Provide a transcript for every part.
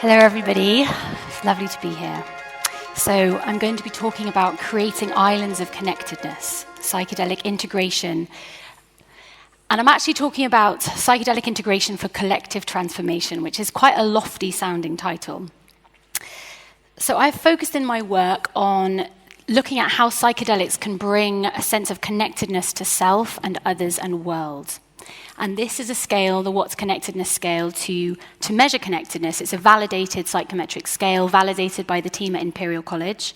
Hello, everybody. It's lovely to be here. So I'm going to be talking about creating islands of connectedness, psychedelic integration. And I'm actually talking about psychedelic integration for collective transformation, which is quite a lofty sounding title. So I've focused in my work on looking at how psychedelics can bring a sense of connectedness to self and others and world. And this is a scale, the What's Connectedness scale, to measure connectedness. It's a validated psychometric scale, validated by the team at Imperial College.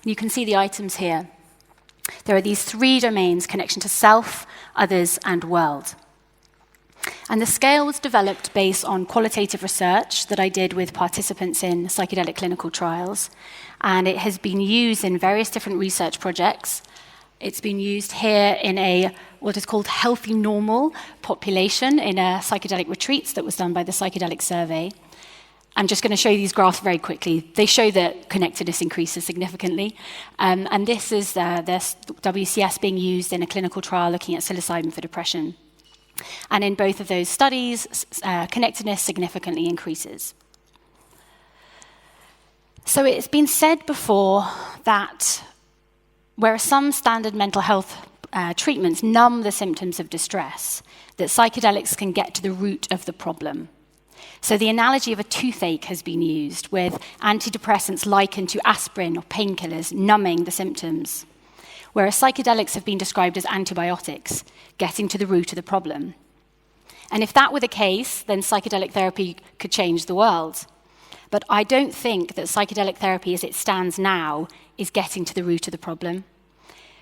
And you can see the items here. There are these three domains: connection to self, others, and world. And the scale was developed based on qualitative research that I did with participants in psychedelic clinical trials. And it has been used in various different research projects. It's been used here in what is called healthy normal population in a psychedelic retreats that was done by the Psychedelic Survey. I'm just going to show you these graphs very quickly. They show that connectedness increases significantly. And this is this WCS being used in a clinical trial looking at psilocybin for depression. And in both of those studies, connectedness significantly increases. So it's been said before that whereas some standard mental health treatments numb the symptoms of distress, that psychedelics can get to the root of the problem. So the analogy of a toothache has been used, with antidepressants likened to aspirin or painkillers numbing the symptoms, whereas psychedelics have been described as antibiotics, getting to the root of the problem. And if that were the case, then psychedelic therapy could change the world. But I don't think that psychedelic therapy as it stands now is getting to the root of the problem.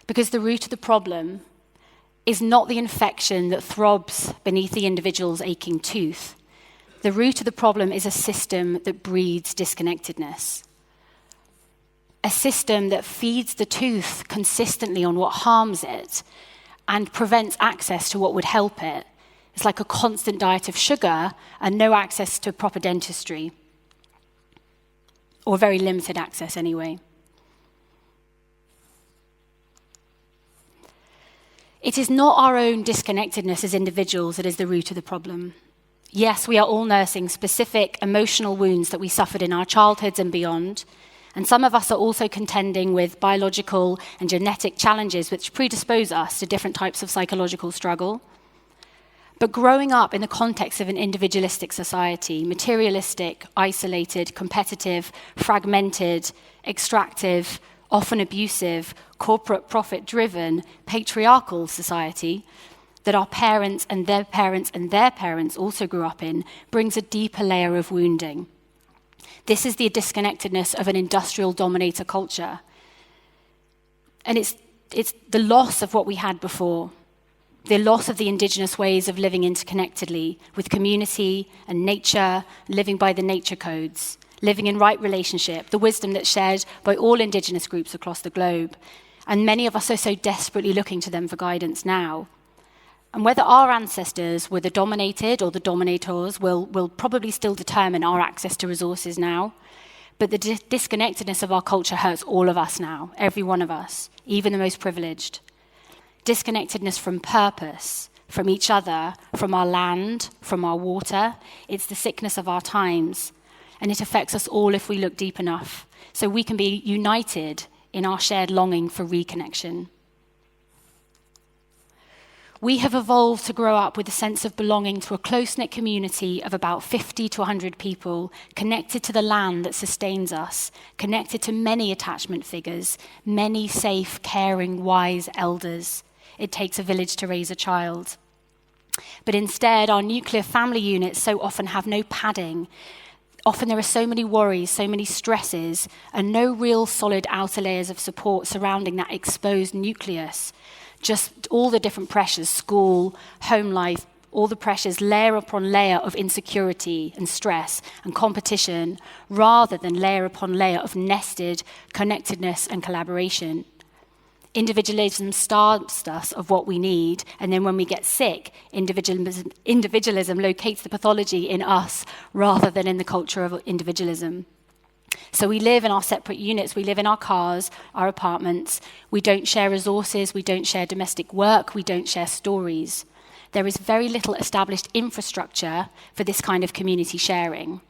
Because the root of the problem is not the infection that throbs beneath the individual's aching tooth. The root of the problem is a system that breeds disconnectedness. A system that feeds the tooth consistently on what harms it and prevents access to what would help it. It's like a constant diet of sugar and no access to proper dentistry. Or very limited access anyway. It is not our own disconnectedness as individuals that is the root of the problem. Yes, we are all nursing specific emotional wounds that we suffered in our childhoods and beyond, and some of us are also contending with biological and genetic challenges which predispose us to different types of psychological struggle. But growing up in the context of an individualistic society, materialistic, isolated, competitive, fragmented, extractive, often abusive, corporate profit-driven, patriarchal society that our parents and their parents and their parents also grew up in brings a deeper layer of wounding. This is the disconnectedness of an industrial dominator culture. And it's the loss of what we had before. The loss of the indigenous ways of living interconnectedly with community and nature, living by the nature codes, living in right relationship, the wisdom that's shared by all indigenous groups across the globe. And many of us are so desperately looking to them for guidance now. And whether our ancestors were the dominated or the dominators will probably still determine our access to resources now. But the disconnectedness of our culture hurts all of us now, every one of us, even the most privileged. Disconnectedness from purpose, from each other, from our land, from our water. It's the sickness of our times, and it affects us all if we look deep enough, so we can be united in our shared longing for reconnection. We have evolved to grow up with a sense of belonging to a close-knit community of about 50 to 100 people, connected to the land that sustains us, connected to many attachment figures, many safe, caring, wise elders. It takes a village to raise a child. But instead, our nuclear family units so often have no padding. Often there are so many worries, so many stresses, and no real solid outer layers of support surrounding that exposed nucleus. Just all the different pressures, school, home life, all the pressures, layer upon layer of insecurity and stress and competition, rather than layer upon layer of nested connectedness and collaboration. Individualism starves us of what we need, and then when we get sick, individualism locates the pathology in us rather than in the culture of individualism. So we live in our separate units, we live in our cars, our apartments, we don't share resources, we don't share domestic work, we don't share stories. There is very little established infrastructure for this kind of community sharing.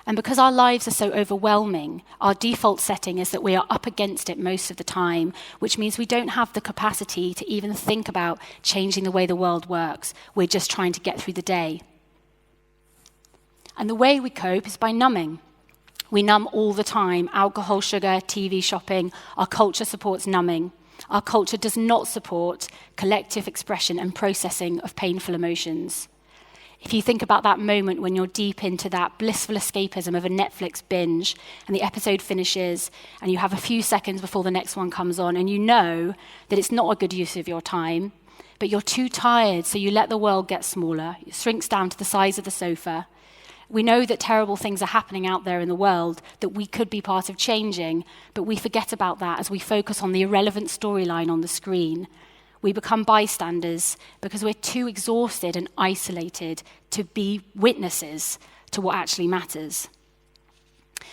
And because our lives are so overwhelming, our default setting is that we are up against it most of the time, which means we don't have the capacity to even think about changing the way the world works. We're just trying to get through the day. And the way we cope is by numbing. We numb all the time. Alcohol, sugar, TV, shopping. Our culture supports numbing. Our culture does not support collective expression and processing of painful emotions. If you think about that moment when you're deep into that blissful escapism of a Netflix binge and the episode finishes and you have a few seconds before the next one comes on and you know that it's not a good use of your time, but you're too tired, so you let the world get smaller. It shrinks down to the size of the sofa. We know that terrible things are happening out there in the world that we could be part of changing, but we forget about that as we focus on the irrelevant storyline on the screen. We become bystanders because we're too exhausted and isolated to be witnesses to what actually matters.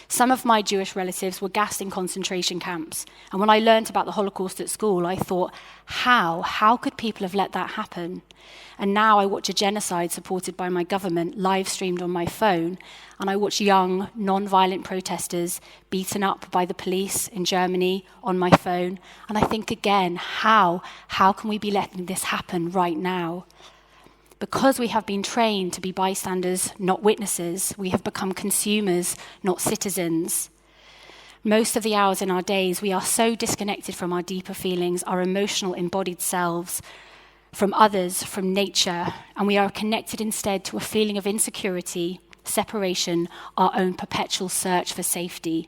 Some of my Jewish relatives were gassed in concentration camps, and when I learned about the Holocaust at school, I thought, how could people have let that happen? And now I watch a genocide supported by my government live streamed on my phone, and I watch young, non-violent protesters beaten up by the police in Germany on my phone, and I think again, how can we be letting this happen right now? Because we have been trained to be bystanders, not witnesses, we have become consumers, not citizens. Most of the hours in our days, we are so disconnected from our deeper feelings, our emotional embodied selves, from others, from nature, and we are connected instead to a feeling of insecurity, separation, our own perpetual search for safety.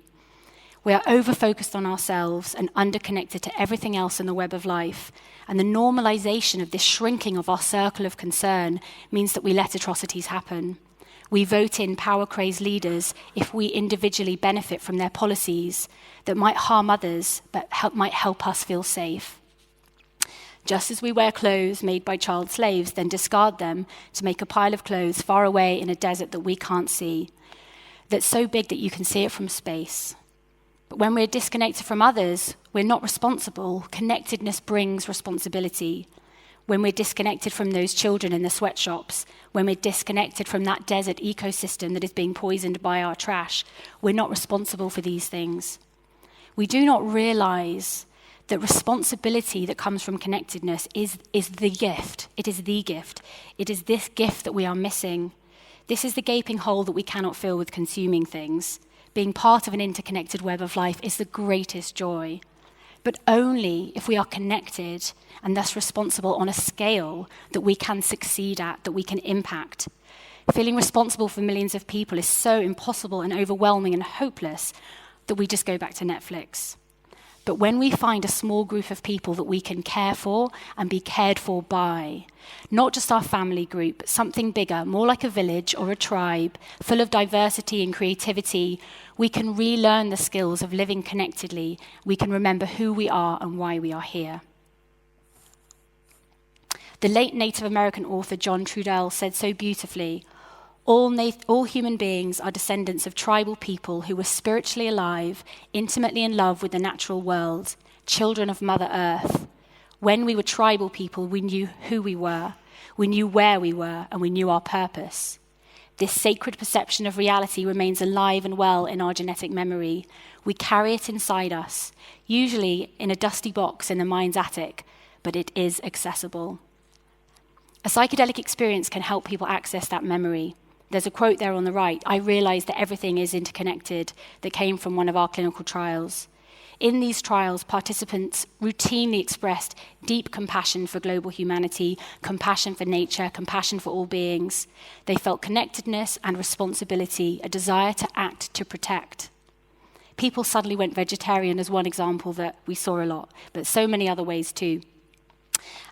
We are over-focused on ourselves and under-connected to everything else in the web of life, and the normalization of this shrinking of our circle of concern means that we let atrocities happen. We vote in power-crazed leaders if we individually benefit from their policies that might harm others but might help us feel safe. Just as we wear clothes made by child slaves, then discard them to make a pile of clothes far away in a desert that we can't see, that's so big that you can see it from space. But when we're disconnected from others, we're not responsible. Connectedness brings responsibility. When we're disconnected from those children in the sweatshops, when we're disconnected from that desert ecosystem that is being poisoned by our trash, we're not responsible for these things. We do not realize that responsibility that comes from connectedness is the gift. It is the gift. It is this gift that we are missing. This is the gaping hole that we cannot fill with consuming things. Being part of an interconnected web of life is the greatest joy. But only if we are connected and thus responsible on a scale that we can succeed at, that we can impact. Feeling responsible for millions of people is so impossible and overwhelming and hopeless that we just go back to Netflix. But when we find a small group of people that we can care for and be cared for by, not just our family group, but something bigger, more like a village or a tribe, full of diversity and creativity, we can relearn the skills of living connectedly. We can remember who we are and why we are here. The late Native American author John Trudell said so beautifully, all human beings are descendants of tribal people who were spiritually alive, intimately in love with the natural world, children of Mother Earth. When we were tribal people, we knew who we knew where we were, and we knew our purpose. This sacred perception of reality remains alive and well in our genetic memory. We carry it inside us, usually in a dusty box in the mind's attic, but it is accessible. A psychedelic experience can help people access that memory. There's a quote there on the right, "I realized that everything is interconnected," that came from one of our clinical trials. In these trials, participants routinely expressed deep compassion for global humanity, compassion for nature, compassion for all beings. They felt connectedness and responsibility, a desire to act, to protect. People suddenly went vegetarian as one example that we saw a lot, but so many other ways too.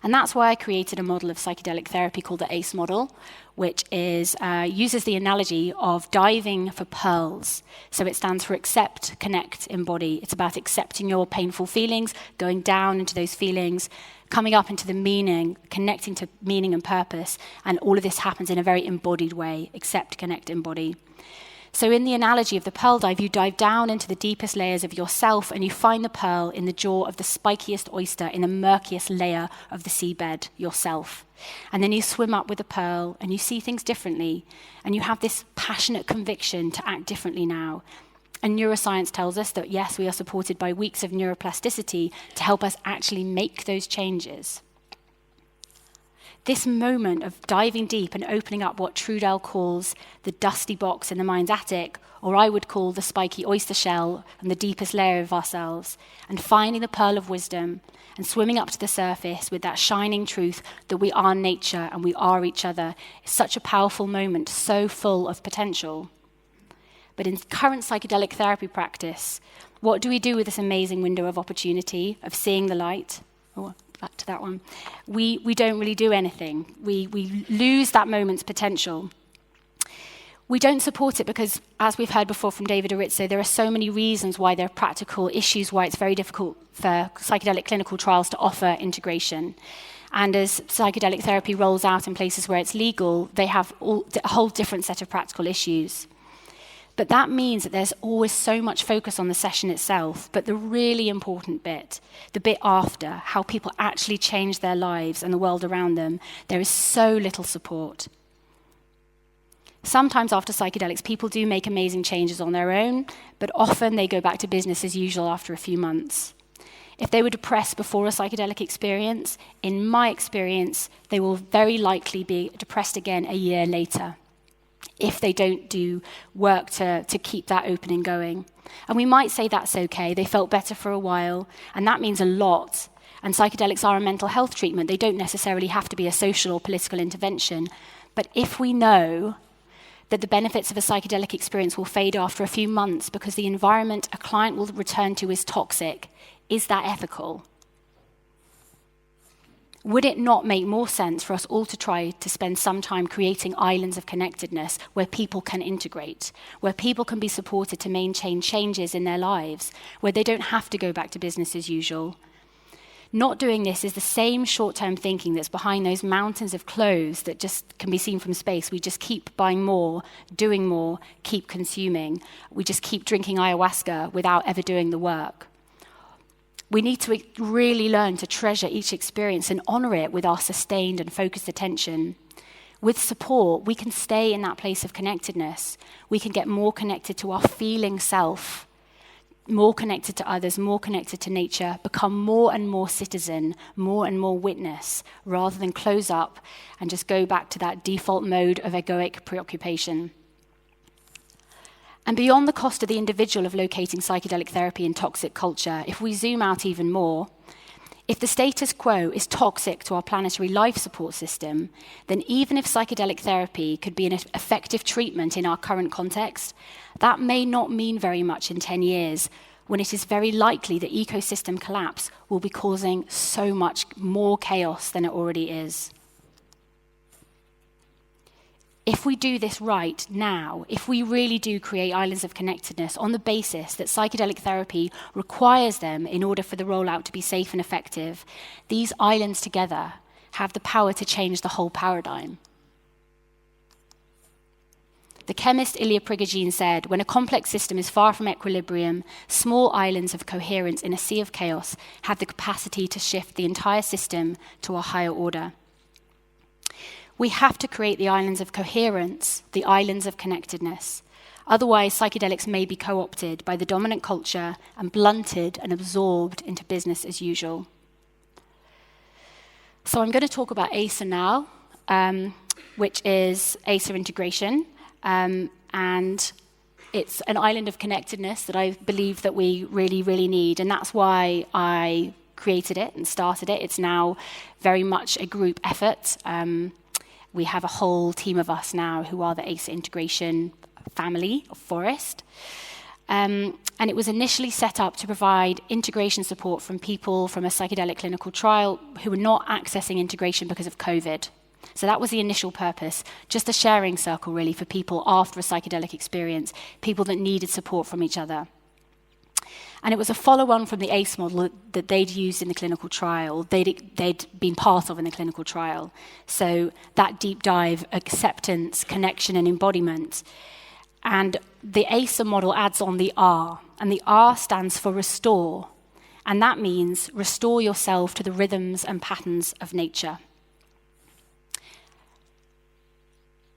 And that's why I created a model of psychedelic therapy called the ACE model, which uses the analogy of diving for pearls. So it stands for accept, connect, embody. It's about accepting your painful feelings, going down into those feelings, coming up into the meaning, connecting to meaning and purpose. And all of this happens in a very embodied way. Accept, connect, embody. So in the analogy of the pearl dive, you dive down into the deepest layers of yourself and you find the pearl in the jaw of the spikiest oyster in the murkiest layer of the seabed, yourself. And then you swim up with the pearl and you see things differently and you have this passionate conviction to act differently now. And neuroscience tells us that, yes, we are supported by weeks of neuroplasticity to help us actually make those changes. This moment of diving deep and opening up what Trudell calls the dusty box in the mind's attic, or I would call the spiky oyster shell and the deepest layer of ourselves, and finding the pearl of wisdom and swimming up to the surface with that shining truth that we are nature and we are each other, is such a powerful moment, so full of potential. But in current psychedelic therapy practice, what do we do with this amazing window of opportunity, of seeing the light? Oh, back to that one. We don't really do anything. We lose that moment's potential. We don't support it because, as we've heard before from David Arizzo, there are so many reasons why there are practical issues, why it's very difficult for psychedelic clinical trials to offer integration. And as psychedelic therapy rolls out in places where it's legal, they have a whole different set of practical issues. But that means that there's always so much focus on the session itself, but the really important bit, the bit after, how people actually change their lives and the world around them, there is so little support. Sometimes after psychedelics, people do make amazing changes on their own, but often they go back to business as usual after a few months. If they were depressed before a psychedelic experience, in my experience, they will very likely be depressed again a year later, if they don't do work to keep that opening going. And we might say that's okay, they felt better for a while, and that means a lot. And psychedelics are a mental health treatment. They don't necessarily have to be a social or political intervention. But if we know that the benefits of a psychedelic experience will fade after a few months because the environment a client will return to is toxic, is that ethical? Would it not make more sense for us all to try to spend some time creating islands of connectedness where people can integrate, where people can be supported to maintain changes in their lives, where they don't have to go back to business as usual? Not doing this is the same short-term thinking that's behind those mountains of clothes that just can be seen from space. We just keep buying more, doing more, keep consuming. We just keep drinking ayahuasca without ever doing the work. We need to really learn to treasure each experience and honor it with our sustained and focused attention. With support, we can stay in that place of connectedness. We can get more connected to our feeling self, more connected to others, more connected to nature, become more and more citizen, more and more witness, rather than close up and just go back to that default mode of egoic preoccupation. And beyond the cost of the individual of locating psychedelic therapy in toxic culture, if we zoom out even more, if the status quo is toxic to our planetary life support system, then even if psychedelic therapy could be an effective treatment in our current context, that may not mean very much in 10 years, when it is very likely that ecosystem collapse will be causing so much more chaos than it already is. If we do this right now, if we really do create islands of connectedness on the basis that psychedelic therapy requires them in order for the rollout to be safe and effective, these islands together have the power to change the whole paradigm. The chemist Ilya Prigogine said, "When a complex system is far from equilibrium, small islands of coherence in a sea of chaos have the capacity to shift the entire system to a higher order." We have to create the islands of coherence, the islands of connectedness. Otherwise, psychedelics may be co-opted by the dominant culture and blunted and absorbed into business as usual. So I'm going to talk about ACER now, which is ACER integration. And it's an island of connectedness that I believe that we really, really need. And that's why I created it and started it. It's now very much a group effort. We have a whole team of us now who are the ACER integration family of Forest. And it was initially set up to provide integration support from people from a psychedelic clinical trial who were not accessing integration because of COVID. So that was the initial purpose, just a sharing circle really for people after a psychedelic experience, people that needed support from each other. And it was a follow-on from the ACE model that they'd used in the clinical trial, they'd been part of in the clinical trial. So that deep dive, acceptance, connection, and embodiment. And the ASA model adds on the R, and the R stands for restore. And that means restore yourself to the rhythms and patterns of nature.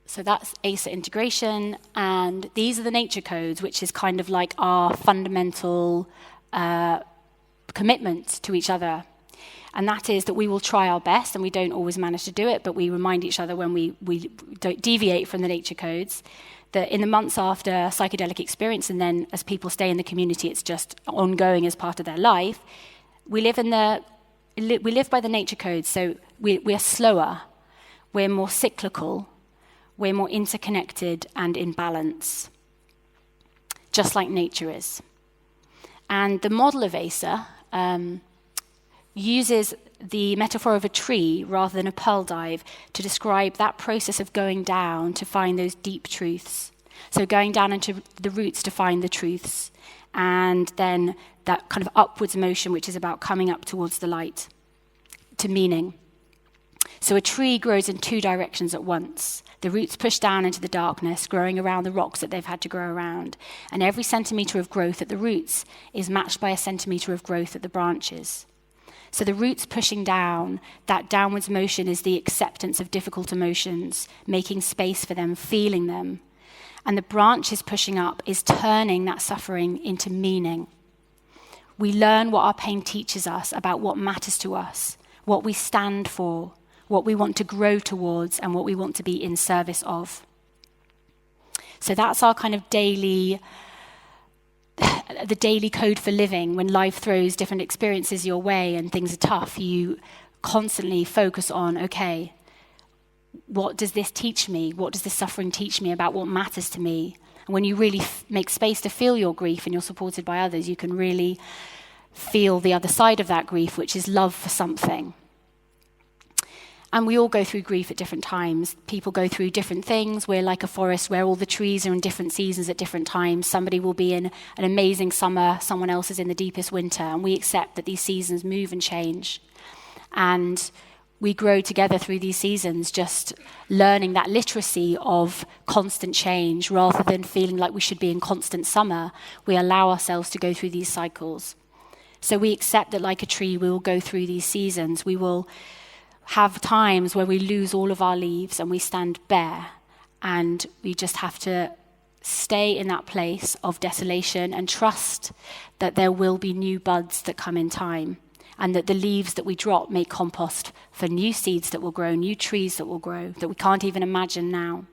So that's ASA integration, and these are the nature codes, which is kind of like our fundamental commitment to each other. And that is that we will try our best, and we don't always manage to do it, but we remind each other when we don't deviate from the nature codes, that in the months after psychedelic experience, and then as people stay in the community, it's just ongoing as part of their life, we live by the nature codes. So we're slower, we're more cyclical, we're more interconnected and in balance, just like nature is. And the model of ASA uses the metaphor of a tree rather than a pearl dive to describe that process of going down to find those deep truths. So going down into the roots to find the truths, and then that kind of upwards motion, which is about coming up towards the light, to meaning. So a tree grows in two directions at once. The roots push down into the darkness, growing around the rocks that they've had to grow around. And every centimetre of growth at the roots is matched by a centimetre of growth at the branches. So the roots pushing down, that downwards motion is the acceptance of difficult emotions, making space for them, feeling them. And the branches pushing up is turning that suffering into meaning. We learn what our pain teaches us about what matters to us, what we stand for, what we want to grow towards, and what we want to be in service of. So that's our kind of daily code for living. When life throws different experiences your way and things are tough, you constantly focus on, okay, what does this teach me? What does this suffering teach me about what matters to me? And when you really make space to feel your grief and you're supported by others, you can really feel the other side of that grief, which is love for something. And we all go through grief at different times. People go through different things. We're like a forest where all the trees are in different seasons at different times. Somebody will be in an amazing summer, someone else is in the deepest winter, and we accept that these seasons move and change. And we grow together through these seasons, just learning that literacy of constant change rather than feeling like we should be in constant summer. We allow ourselves to go through these cycles. So we accept that like a tree, we will go through these seasons. We will have times where we lose all of our leaves and we stand bare, and we just have to stay in that place of desolation and trust that there will be new buds that come in time, and that the leaves that we drop make compost for new seeds that will grow, new trees that will grow, that we can't even imagine now.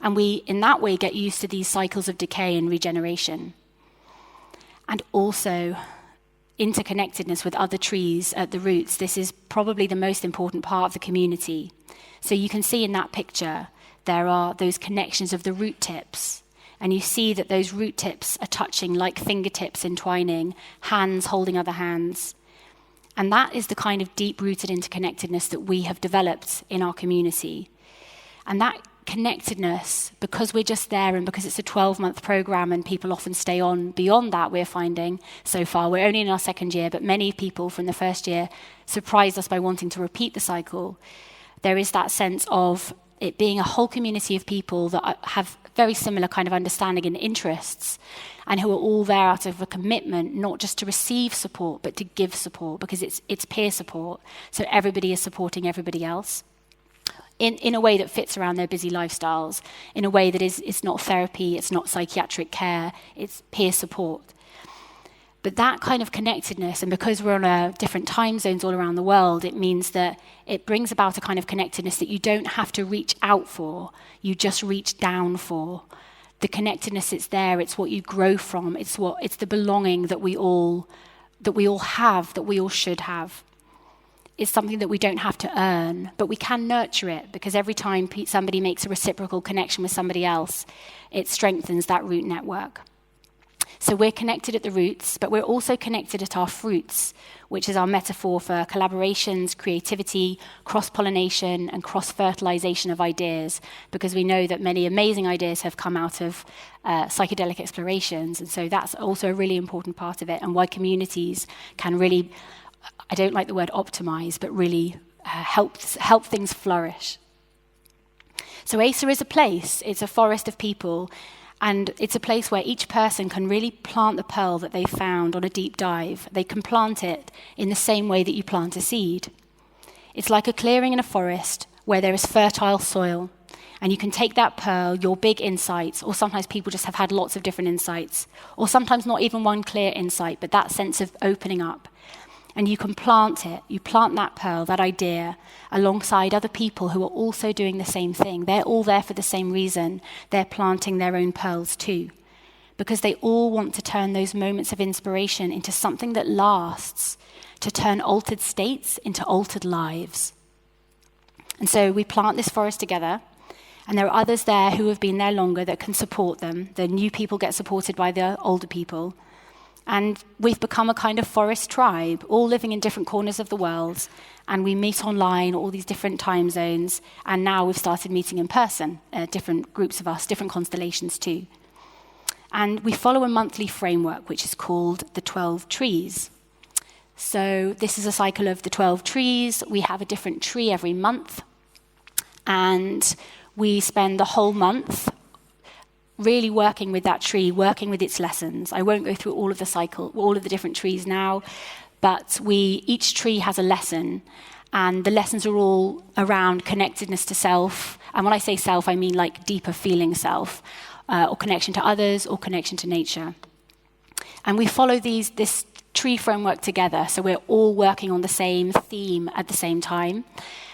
And we, in that way, get used to these cycles of decay and regeneration. And also interconnectedness with other trees at the roots. This is probably the most important part of the community. So you can see in that picture, there are those connections of the root tips. And you see that those root tips are touching like fingertips entwining, hands holding other hands. And that is the kind of deep-rooted interconnectedness that we have developed in our community. And that connectedness, because we're just there and because it's a 12-month program and people often stay on beyond that, we're finding so far. We're only in our second year, but many people from the first year surprised us by wanting to repeat the cycle. There is that sense of it being a whole community of people that have very similar kind of understanding and interests, and who are all there out of a commitment, not just to receive support, but to give support, because it's peer support. So everybody is supporting everybody else in a way that fits around their busy lifestyles, in a way that it's not therapy, it's not psychiatric care, it's peer support. But that kind of connectedness, and because we're on different time zones all around the world, it means that it brings about a kind of connectedness that you don't have to reach out for, you just reach down for. The connectedness, it's there, it's what you grow from, it's the belonging that we all have, that we all should have. It's something that we don't have to earn, but we can nurture it, because every time somebody makes a reciprocal connection with somebody else, it strengthens that root network. So we're connected at the roots, but we're also connected at our fruits, which is our metaphor for collaborations, creativity, cross-pollination, and cross-fertilization of ideas, because we know that many amazing ideas have come out of psychedelic explorations, and so that's also a really important part of it, and why communities can really, I don't like the word optimize, but really help things flourish. So ASA is a place, it's a forest of people, And it's a place where each person can really plant the pearl that they found on a deep dive. They can plant it in the same way that you plant a seed. It's like a clearing in a forest where there is fertile soil. And you can take that pearl, your big insights, or sometimes people just have had lots of different insights, or sometimes not even one clear insight, but that sense of opening up. And you can plant it, you plant that pearl, that idea, alongside other people who are also doing the same thing. They're all there for the same reason. They're planting their own pearls too. Because they all want to turn those moments of inspiration into something that lasts, to turn altered states into altered lives. And so we plant this forest together, and there are others there who have been there longer that can support them. The new people get supported by the older people. And we've become a kind of forest tribe, all living in different corners of the world. And we meet online, all these different time zones. And now we've started meeting in person, different groups of us, different constellations too. And we follow a monthly framework, which is called the 12 trees. So this is a cycle of the 12 trees. We have a different tree every month. And we spend the whole month really working with that tree, working with its lessons. I won't go through all of the cycle, all of the different trees now, but each tree has a lesson, and the lessons are all around connectedness to self. And when I say self, I mean like deeper feeling self, or connection to others, or connection to nature. And we follow this tree framework together, so we're all working on the same theme at the same time.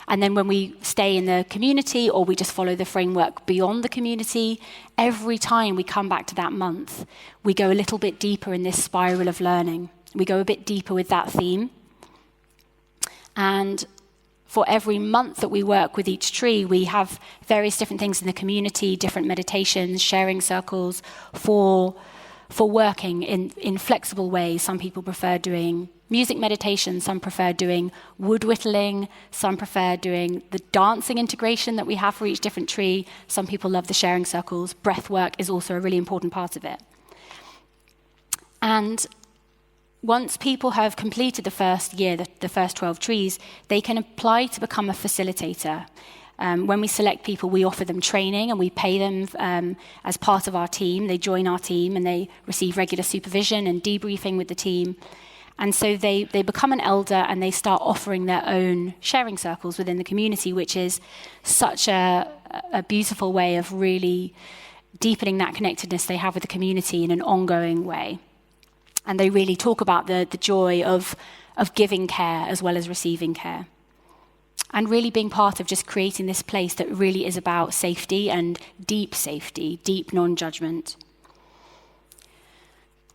And then when we stay in the community or we just follow the framework beyond the community, every time we come back to that month, we go a little bit deeper in this spiral of learning. We go a bit deeper with that theme. And for every month that we work with each tree, we have various different things in the community, different meditations, sharing circles for working in flexible ways. Some people prefer doing music meditation, some prefer doing wood whittling, some prefer doing the dancing integration that we have for each different tree. Some people love the sharing circles. Breath work is also a really important part of it. And once people have completed the first year, the first 12 trees, they can apply to become a facilitator. When we select people, we offer them training and we pay them as part of our team. They join our team and they receive regular supervision and debriefing with the team. And so they become an elder and they start offering their own sharing circles within the community, which is such a beautiful way of really deepening that connectedness they have with the community in an ongoing way. And they really talk about the joy of giving care as well as receiving care. And really being part of just creating this place that really is about safety, deep non-judgment.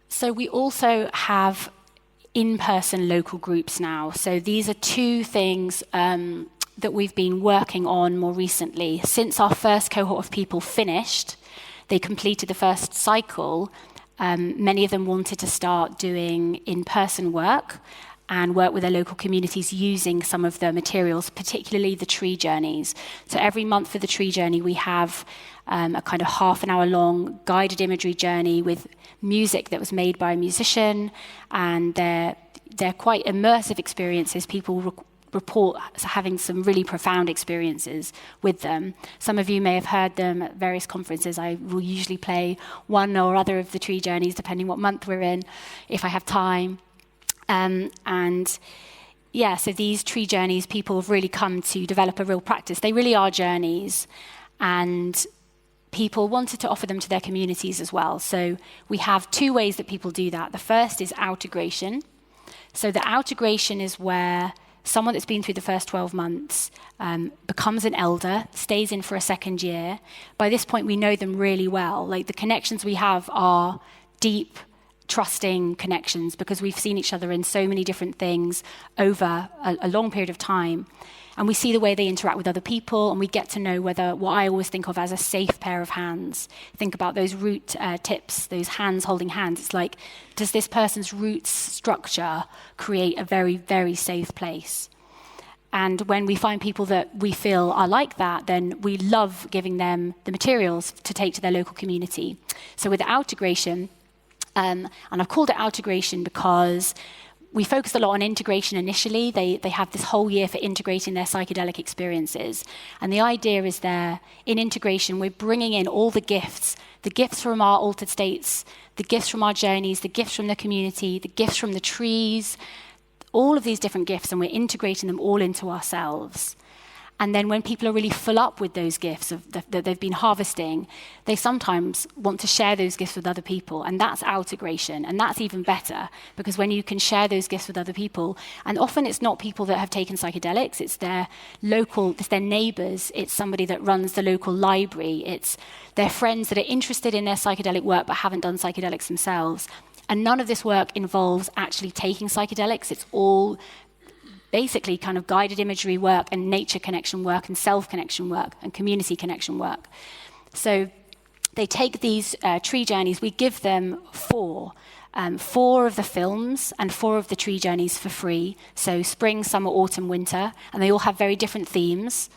So we also have in-person local groups now. So these are two things that we've been working on more recently. Since our first cohort of people finished, they completed the first cycle, many of them wanted to start doing in-person work and work with their local communities using some of the materials, particularly the tree journeys. So every month for the tree journey, we have a kind of half an hour long guided imagery journey with music that was made by a musician, and they're quite immersive experiences. People report having some really profound experiences with them. Some of you may have heard them at various conferences. I will usually play one or other of the tree journeys, depending what month we're in, if I have time. So these tree journeys, people have really come to develop a real practice. They really are journeys, and people wanted to offer them to their communities as well. So we have two ways that people do that. The first is outegration. So the outegration is where someone that's been through the first 12 months becomes an elder, stays in for a second year. By this point, we know them really well. Like, the connections we have are deep, trusting connections because we've seen each other in so many different things over a long period of time. And we see the way they interact with other people, and we get to know what I always think of as a safe pair of hands. Think about those root tips, those hands holding hands. It's like, does this person's root structure create a very, very safe place? And when we find people that we feel are like that, then we love giving them the materials to take to their local community. So with the outegration, and I've called it outegration because we focused a lot on integration initially. They have this whole year for integrating their psychedelic experiences. And the idea is there, in integration, we're bringing in all the gifts from our altered states, the gifts from our journeys, the gifts from the community, the gifts from the trees, all of these different gifts, and we're integrating them all into ourselves. And then when people are really full up with those gifts that they've been harvesting, they sometimes want to share those gifts with other people. And that's outegration. And that's even better, because when you can share those gifts with other people, and often it's not people that have taken psychedelics, it's their neighbors, it's somebody that runs the local library, it's their friends that are interested in their psychedelic work but haven't done psychedelics themselves. And none of this work involves actually taking psychedelics. It's all basically kind of guided imagery work and nature connection work and self-connection work and community connection work. So they take these tree journeys. We give them four of the films and 4 of the tree journeys for free. So spring, summer, autumn, winter. And they all have very different themes.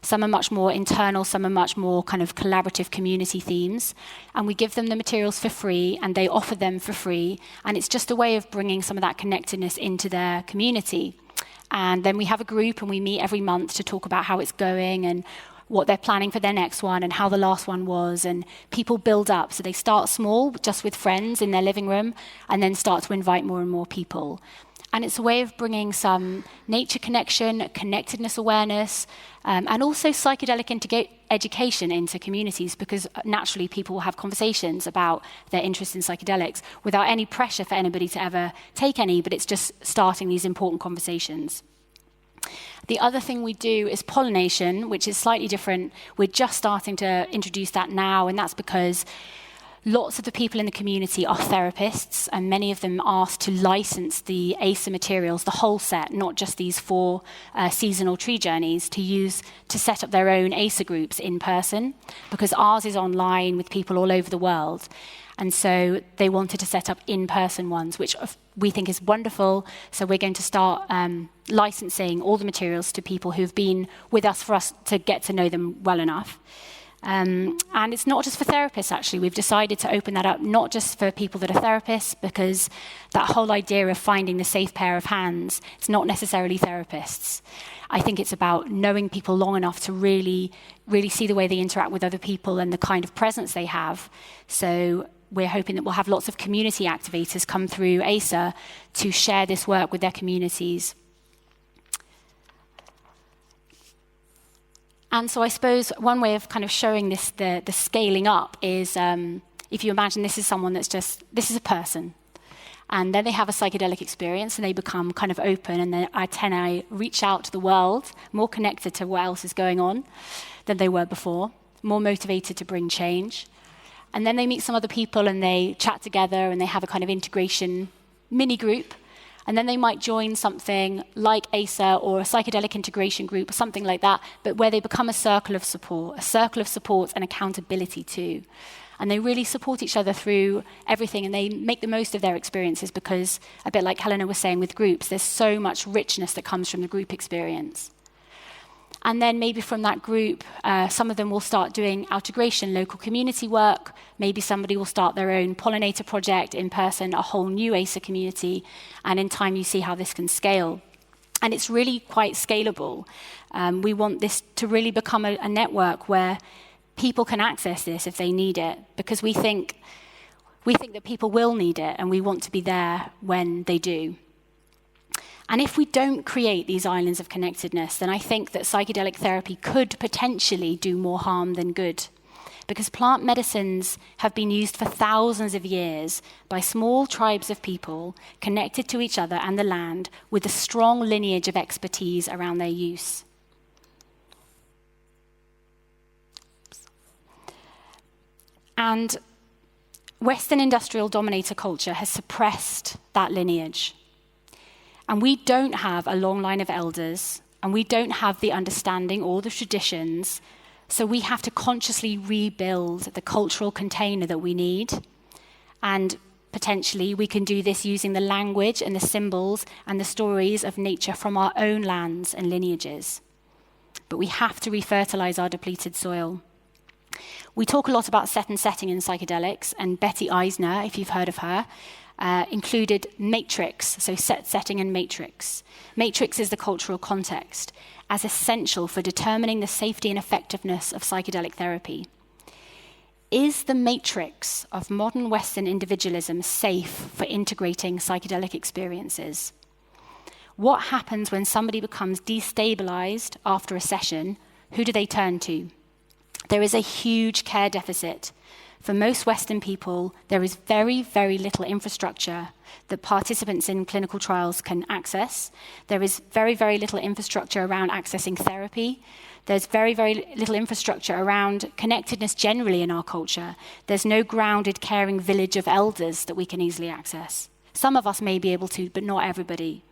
Some are much more internal, some are much more kind of collaborative community themes. And we give them the materials for free, and they offer them for free. And it's just a way of bringing some of that connectedness into their community. And then we have a group, and we meet every month to talk about how it's going and what they're planning for their next one and how the last one was. And people build up. So they start small, just with friends in their living room, and then start to invite more and more people. And it's a way of bringing some nature connection, connectedness awareness, and also psychedelic education into communities, because naturally people will have conversations about their interest in psychedelics without any pressure for anybody to ever take any, but it's just starting these important conversations. The other thing we do is pollination, which is slightly different. We're just starting to introduce that now, and that's because lots of the people in the community are therapists, and many of them asked to license the ASA materials, the whole set, not just these 4 seasonal tree journeys, to use to set up their own ASA groups in person, because ours is online with people all over the world. And so they wanted to set up in-person ones, which we think is wonderful. So we're going to start licensing all the materials to people who've been with us for us to get to know them well enough. And it's not just for therapists, actually. We've decided to open that up, not just for people that are therapists, because that whole idea of finding the safe pair of hands, it's not necessarily therapists. I think it's about knowing people long enough to really, really see the way they interact with other people and the kind of presence they have. So we're hoping that we'll have lots of community activators come through ASA to share this work with their communities. And so I suppose one way of kind of showing this, the scaling up, is if you imagine this is someone this is a person. And then they have a psychedelic experience and they become kind of open, and then I reach out to the world, more connected to what else is going on than they were before, more motivated to bring change. And then they meet some other people and they chat together and they have a kind of integration mini group. And then they might join something like ASA or a psychedelic integration group or something like that, but where they become a circle of support and accountability too. And they really support each other through everything, and they make the most of their experiences, because, a bit like Helena was saying with groups, there's so much richness that comes from the group experience. And then maybe from that group, some of them will start doing outegration, local community work. Maybe somebody will start their own pollinator project in person, a whole new ASA community. And in time, you see how this can scale. And it's really quite scalable. We want this to really become a network where people can access this if they need it, because we think that people will need it, and we want to be there when they do. And if we don't create these islands of connectedness, then I think that psychedelic therapy could potentially do more harm than good. Because plant medicines have been used for thousands of years by small tribes of people connected to each other and the land, with a strong lineage of expertise around their use. And Western industrial dominator culture has suppressed that lineage. And we don't have a long line of elders, and we don't have the understanding or the traditions, so we have to consciously rebuild the cultural container that we need. And potentially we can do this using the language and the symbols and the stories of nature from our own lands and lineages. But we have to refertilize our depleted soil. We talk a lot about set and setting in psychedelics, and Betty Eisner, if you've heard of her, included matrix, so setting and matrix. Matrix is the cultural context, as essential for determining the safety and effectiveness of psychedelic therapy. Is the matrix of modern Western individualism safe for integrating psychedelic experiences? What happens when somebody becomes destabilized after a session? Who do they turn to? There is a huge care deficit. For most Western people, there is very, very little infrastructure that participants in clinical trials can access. There is very, very little infrastructure around accessing therapy. There's very, very little infrastructure around connectedness generally in our culture. There's no grounded, caring village of elders that we can easily access. Some of us may be able to, but not everybody.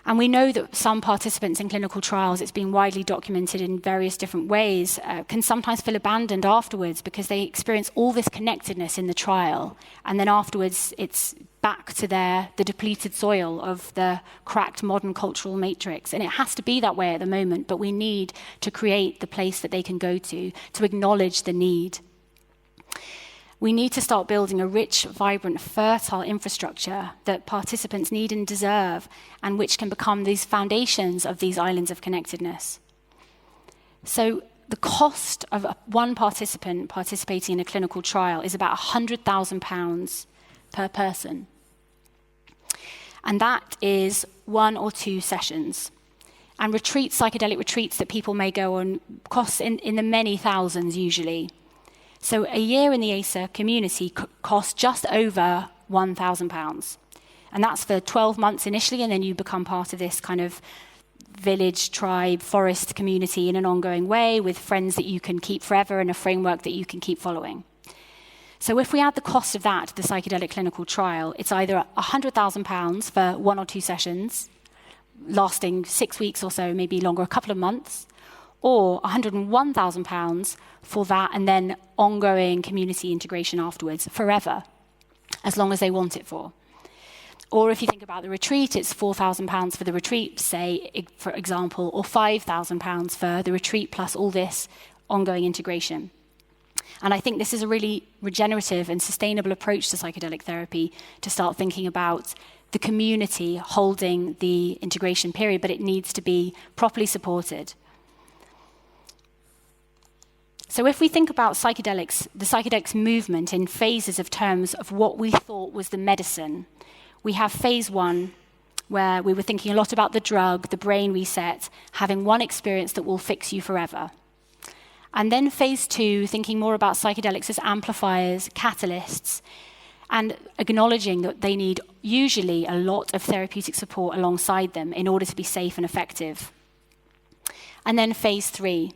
And we know that some participants in clinical trials, it's been widely documented in various different ways, can sometimes feel abandoned afterwards because they experience all this connectedness in the trial, and then afterwards it's back to the depleted soil of the cracked modern cultural matrix. And it has to be that way at the moment, but we need to create the place that they can go to acknowledge the need. We need to start building a rich, vibrant, fertile infrastructure that participants need and deserve, and which can become these foundations of these islands of connectedness. So the cost of one participant participating in a clinical trial is about £100,000 per person. And that is 1 or 2 sessions. And psychedelic retreats that people may go on, costs in the many thousands usually. So a year in the ASA community costs just over £1,000. And that's for 12 months initially, and then you become part of this kind of village, tribe, forest community in an ongoing way with friends that you can keep forever and a framework that you can keep following. So if we add the cost of that to the psychedelic clinical trial, it's either £100,000 for 1 or 2 sessions, lasting 6 weeks or so, maybe longer, a couple of months, or £101,000 for that and then ongoing community integration afterwards, forever, as long as they want it for. Or if you think about the retreat, it's £4,000 for the retreat, say, for example, or £5,000 for the retreat plus all this ongoing integration. And I think this is a really regenerative and sustainable approach to psychedelic therapy, to start thinking about the community holding the integration period, but it needs to be properly supported. So if we think about psychedelics, the psychedelics movement in phases of terms of what we thought was the medicine, we have phase 1, where we were thinking a lot about the drug, the brain reset, having one experience that will fix you forever. And then phase 2, thinking more about psychedelics as amplifiers, catalysts, and acknowledging that they need usually a lot of therapeutic support alongside them in order to be safe and effective. And then phase 3,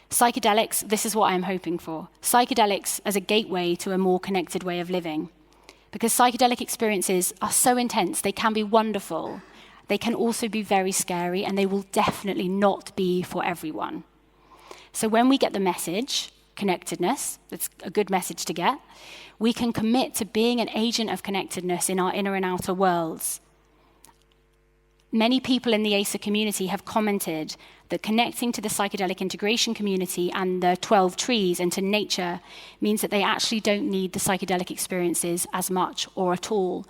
psychedelics, this is what I'm hoping for. Psychedelics as a gateway to a more connected way of living. Because psychedelic experiences are so intense, they can be wonderful. They can also be very scary, and they will definitely not be for everyone. So when we get the message, connectedness, it's a good message to get, we can commit to being an agent of connectedness in our inner and outer worlds. Many people in the ASA community have commented that connecting to the psychedelic integration community and the 12 trees and to nature means that they actually don't need the psychedelic experiences as much or at all.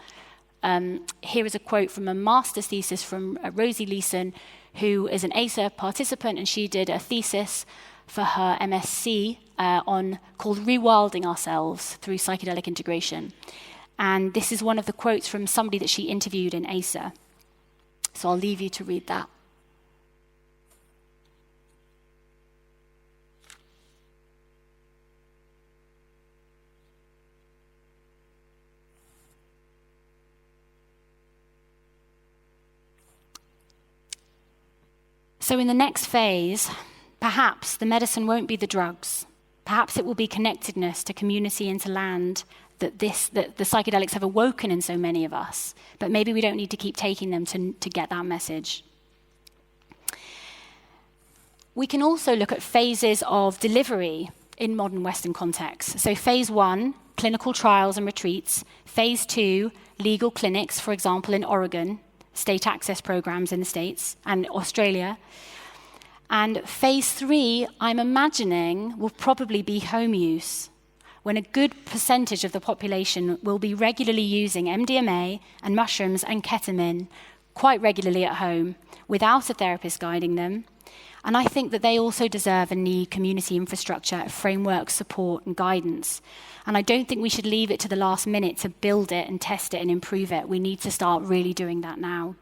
Here is a quote from a master's thesis from Rosie Leeson, who is an ASA participant, and she did a thesis for her MSc called Rewilding Ourselves Through Psychedelic Integration. And this is one of the quotes from somebody that she interviewed in ASA. So I'll leave you to read that. So in the next phase, perhaps the medicine won't be the drugs. Perhaps it will be connectedness to community and to land, that the psychedelics have awoken in so many of us. But maybe we don't need to keep taking them to get that message. We can also look at phases of delivery in modern Western contexts. So phase 1, clinical trials and retreats. Phase 2, legal clinics, for example, in Oregon, state access programs in the States and Australia. And phase 3, I'm imagining, will probably be home use, when a good percentage of the population will be regularly using MDMA and mushrooms and ketamine quite regularly at home without a therapist guiding them. And I think that they also deserve and need community infrastructure, framework, support, and guidance. And I don't think we should leave it to the last minute to build it and test it and improve it. We need to start really doing that now.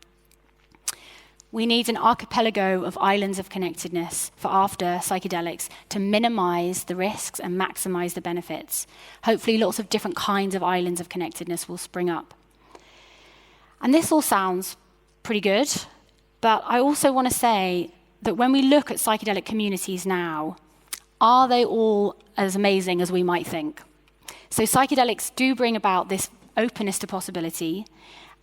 We need an archipelago of islands of connectedness for after psychedelics to minimize the risks and maximize the benefits. Hopefully lots of different kinds of islands of connectedness will spring up. And this all sounds pretty good, but I also want to say that when we look at psychedelic communities now, are they all as amazing as we might think? So psychedelics do bring about this openness to possibility,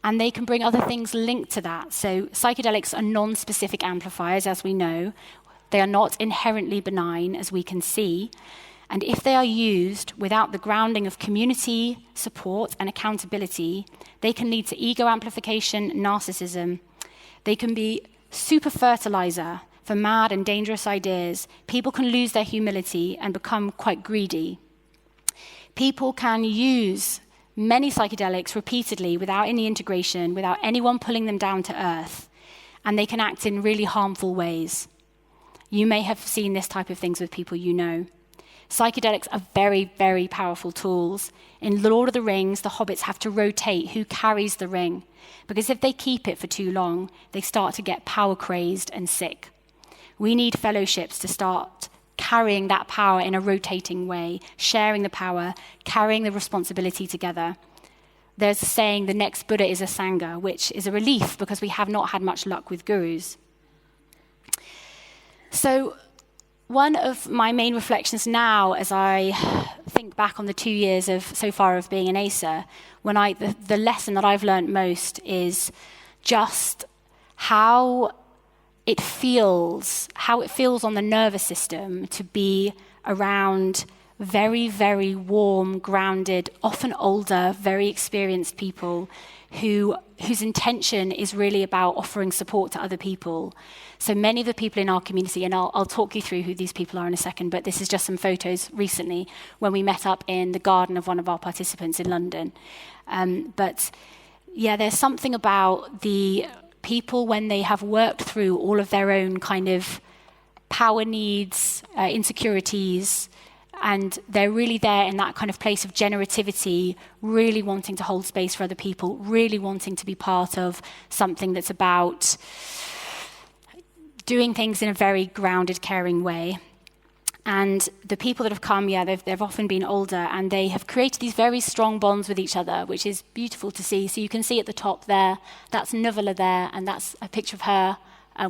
and they can bring other things linked to that. So psychedelics are non-specific amplifiers, as we know. They are not inherently benign, as we can see. And if they are used without the grounding of community, support, and accountability, they can lead to ego amplification, narcissism. They can be super fertilizer for mad and dangerous ideas. People can lose their humility and become quite greedy. People can use many psychedelics repeatedly without any integration, without anyone pulling them down to earth, and they can act in really harmful ways. You may have seen this type of things with people you know. Psychedelics are very, very powerful tools. In Lord of the Rings, the hobbits have to rotate who carries the ring, because if they keep it for too long, they start to get power-crazed and sick. We need fellowships to start carrying that power in a rotating way, sharing the power, carrying the responsibility together. There's a saying, the next Buddha is a Sangha, which is a relief because we have not had much luck with gurus. So one of my main reflections now, as I think back on the 2 years so far of being an ACER, the lesson that I've learned most is just how it feels on the nervous system to be around very, very warm, grounded, often older, very experienced people whose intention is really about offering support to other people. So many of the people in our community, and I'll talk you through who these people are in a second, but this is just some photos recently when we met up in the garden of one of our participants in London. But yeah, there's something about the people when they have worked through all of their own kind of power needs, insecurities, and they're really there in that kind of place of generativity, really wanting to hold space for other people, really wanting to be part of something that's about doing things in a very grounded, caring way. And the people that have come, they've often been older, and they have created these very strong bonds with each other, which is beautiful to see. So you can see at the top there, that's Nuvula there, and that's a picture of her,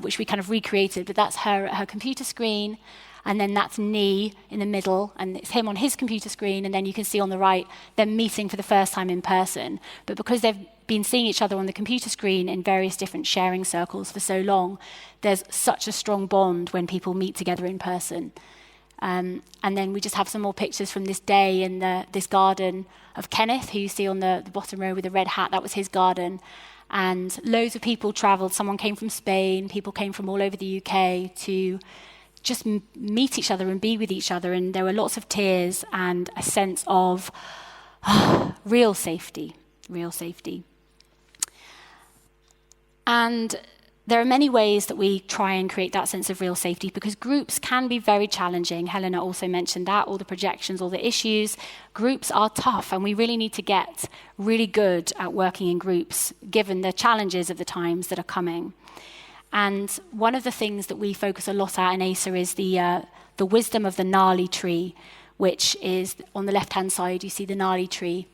which we kind of recreated, but that's her at her computer screen. And then that's Nee in the middle, and it's him on his computer screen, and then you can see on the right, them meeting for the first time in person. But because they've been seeing each other on the computer screen in various different sharing circles for so long, there's such a strong bond when people meet together in person. And then we just have some more pictures from this day in this garden of Kenneth, who you see on the bottom row with the red hat. That was his garden. And loads of people travelled. Someone came from Spain. People came from all over the UK to just meet each other and be with each other. And there were lots of tears and a sense of real safety. And there are many ways that we try and create that sense of real safety, because groups can be very challenging. Helena also mentioned that, all the projections, all the issues. Groups are tough, and we really need to get really good at working in groups, given the challenges of the times that are coming. And one of the things that we focus a lot at in ACER is the wisdom of the gnarly tree, which is on the left-hand side, you see the gnarly tree.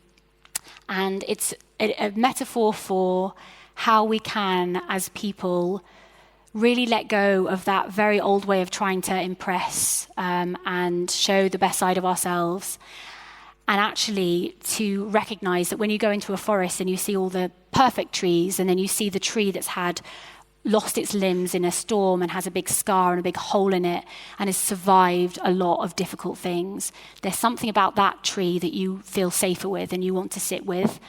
And it's a metaphor for how we can, as people, really let go of that very old way of trying to impress and show the best side of ourselves. And actually to recognize that when you go into a forest and you see all the perfect trees, and then you see the tree that's lost its limbs in a storm and has a big scar and a big hole in it and has survived a lot of difficult things, there's something about that tree that you feel safer with and you want to sit with.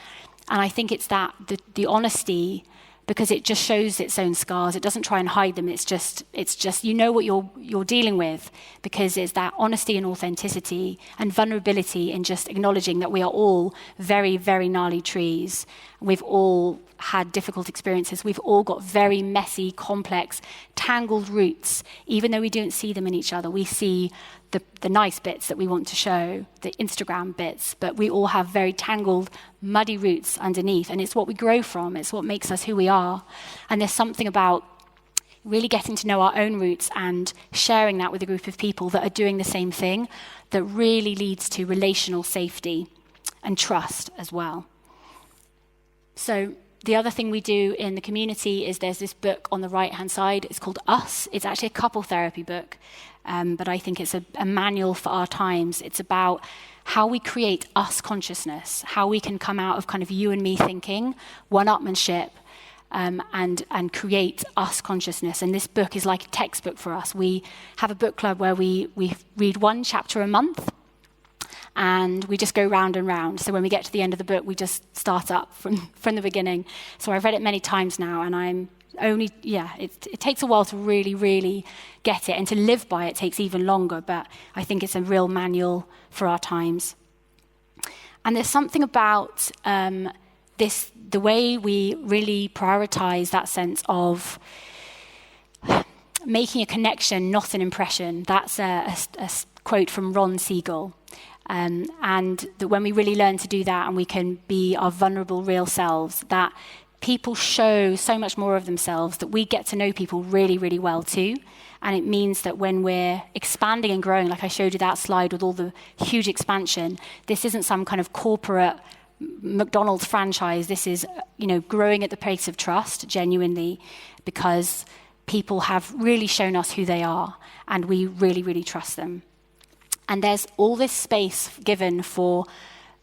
And I think it's that the honesty because it just shows its own scars. It doesn't try and hide them. It's just you know what you're dealing with, because it's that honesty and authenticity and vulnerability in just acknowledging that we are all very, very gnarly trees. We've all had difficult experiences. We've all got very messy, complex, tangled roots. Even though we don't see them in each other, we see the nice bits that we want to show, the Instagram bits, but we all have very tangled, muddy roots underneath, and it's what we grow from. It's what makes us who we are. And there's something about really getting to know our own roots and sharing that with a group of people that are doing the same thing that really leads to relational safety and trust as well. So the other thing we do in the community is there's this book on the right-hand side. It's called Us. It's actually a couple therapy book, but I think it's a manual for our times. It's about how we create us consciousness, how we can come out of kind of you and me thinking, one-upmanship, and create us consciousness. And this book is like a textbook for us. We have a book club where we read one chapter a month, and we just go round and round. So when we get to the end of the book, we just start up from the beginning. So I've read it many times now, and it takes a while to really, really get it, and to live by it takes even longer, but I think it's a real manual for our times. And there's something about the way we really prioritize that sense of making a connection, not an impression. That's a quote from Ron Siegel. And that when we really learn to do that and we can be our vulnerable, real selves, that people show so much more of themselves, that we get to know people really, really well too. And it means that when we're expanding and growing, like I showed you that slide with all the huge expansion, this isn't some kind of corporate McDonald's franchise. This is, growing at the pace of trust, genuinely, because people have really shown us who they are, and we really, really trust them. And there's all this space given for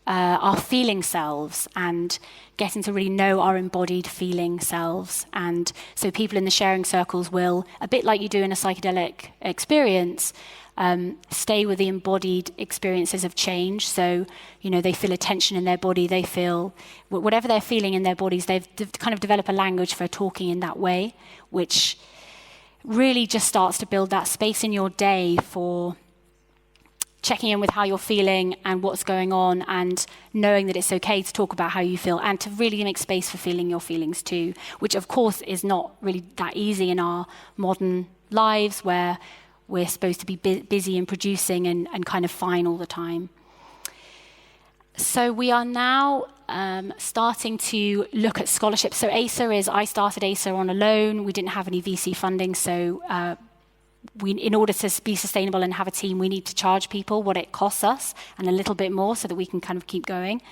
our feeling selves and getting to really know our embodied feeling selves. And so people in the sharing circles will, a bit like you do in a psychedelic experience, stay with the embodied experiences of change. So, they feel a tension in their body, they feel whatever they're feeling in their bodies, they've kind of develop a language for talking in that way, which really just starts to build that space in your day for checking in with how you're feeling and what's going on, and knowing that it's okay to talk about how you feel and to really make space for feeling your feelings too, which of course is not really that easy in our modern lives where we're supposed to be busy and producing and kind of fine all the time. So we are now starting to look at scholarships. So I started ASA on a loan. We didn't have any VC funding, so in order to be sustainable and have a team, we need to charge people what it costs us and a little bit more so that we can kind of keep going.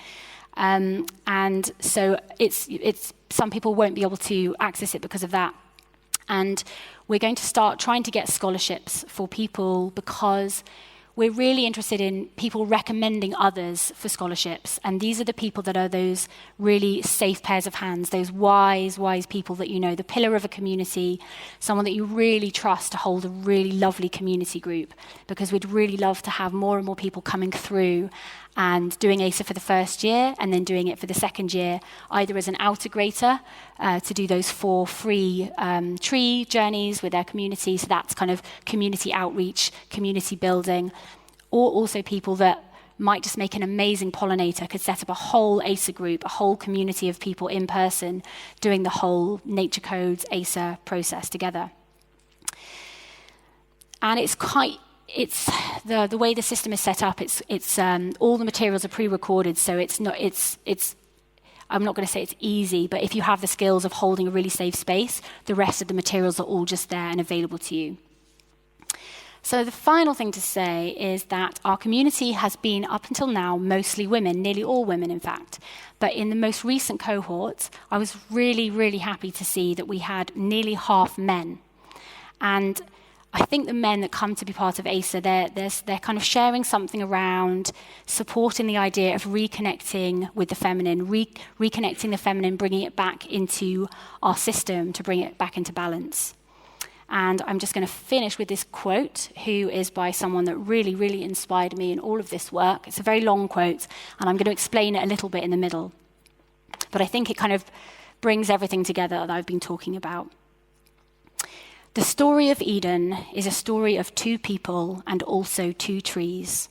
And so it's some people won't be able to access it because of that. And we're going to start trying to get scholarships for people because we're really interested in people recommending others for scholarships. And these are the people that are those really safe pairs of hands, those wise people that the pillar of a community, someone that you really trust to hold a really lovely community group, because we'd really love to have more and more people coming through and doing ASA for the first year and then doing it for the second year, either as an outegrator to do those 4 free tree journeys with their community. So that's kind of community outreach, community building, or also people that might just make an amazing pollinator, could set up a whole ASA group, a whole community of people in person doing the whole Nature Codes ASA process together. And it's the way the system is set up. It's all the materials are pre-recorded, so I'm not going to say it's easy, but if you have the skills of holding a really safe space, the rest of the materials are all just there and available to you. So the final thing to say is that our community has been, up until now, mostly women, nearly all women, in fact. But in the most recent cohort, I was really, really happy to see that we had nearly half men. And I think the men that come to be part of ASA, they're kind of sharing something around supporting the idea of reconnecting with the feminine, reconnecting the feminine, bringing it back into our system to bring it back into balance. And I'm just going to finish with this quote, who is by someone that really, really inspired me in all of this work. It's a very long quote, and I'm going to explain it a little bit in the middle. But I think it kind of brings everything together that I've been talking about. The story of Eden is a story of two people and also two trees.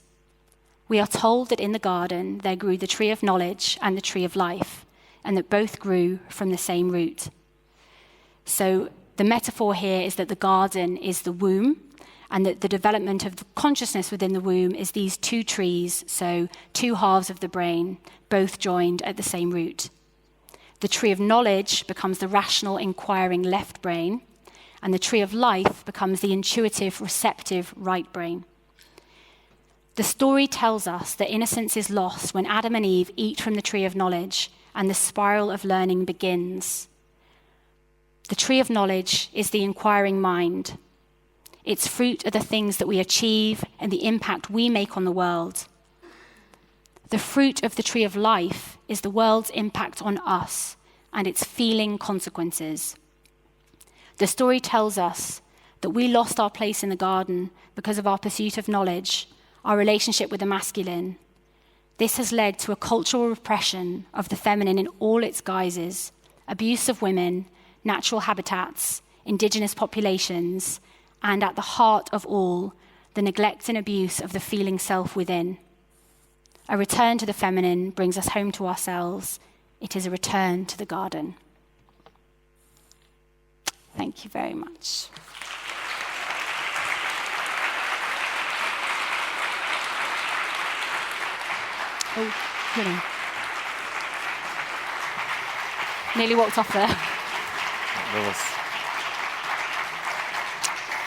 We are told that in the garden there grew the tree of knowledge and the tree of life, and that both grew from the same root. So the metaphor here is that the garden is the womb, and that the development of the consciousness within the womb is these two trees, so two halves of the brain, both joined at the same root. The tree of knowledge becomes the rational, inquiring left brain, and the tree of life becomes the intuitive, receptive right brain. The story tells us that innocence is lost when Adam and Eve eat from the tree of knowledge, and the spiral of learning begins. The tree of knowledge is the inquiring mind. Its fruit are the things that we achieve and the impact we make on the world. The fruit of the tree of life is the world's impact on us and its feeling consequences. The story tells us that we lost our place in the garden because of our pursuit of knowledge, our relationship with the masculine. This has led to a cultural repression of the feminine in all its guises, abuse of women, natural habitats, indigenous populations, and at the heart of all, the neglect and abuse of the feeling self within. A return to the feminine brings us home to ourselves. It is a return to the garden. Thank you very much. Oh, really? Nearly walked off there. That was...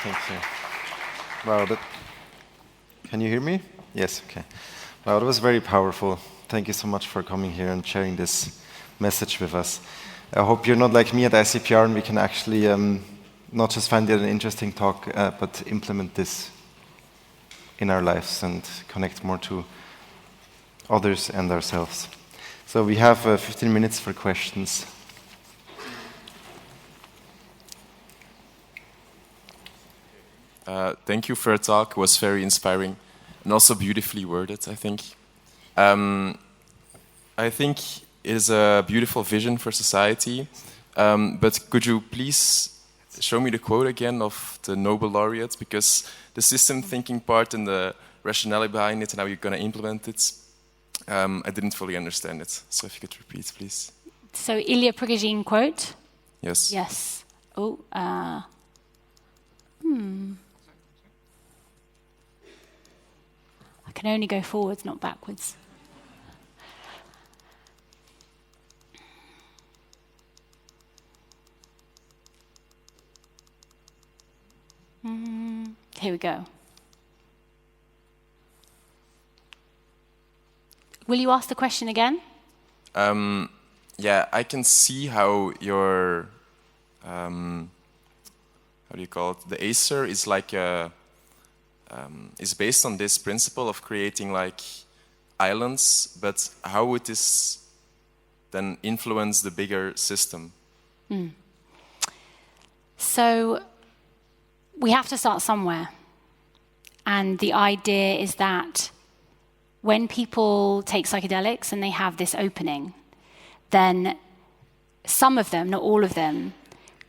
Thank you. Wow, can you hear me? Yes, okay. Wow, that was very powerful. Thank you so much for coming here and sharing this message with us. I hope you're not like me at ICPR and we can actually not just find it an interesting talk, but implement this in our lives and connect more to others and ourselves. So we have 15 minutes for questions. Thank you for your talk. It was very inspiring and also beautifully worded, I think. I think it is a beautiful vision for society, but could you please show me the quote again of the Nobel laureate? Because the system thinking part and the rationale behind it and how you're going to implement it, I didn't fully understand it. So if you could repeat, please. So Ilya Prigogine quote? Yes. Yes. Oh, I can only go forwards, not backwards. Here we go. Will you ask the question again? Yeah, I can see how your, how do you call it? The Acer is like a, is based on this principle of creating like islands, but how would this then influence the bigger system? So we have to start somewhere. And the idea is that when people take psychedelics and they have this opening, then some of them, not all of them,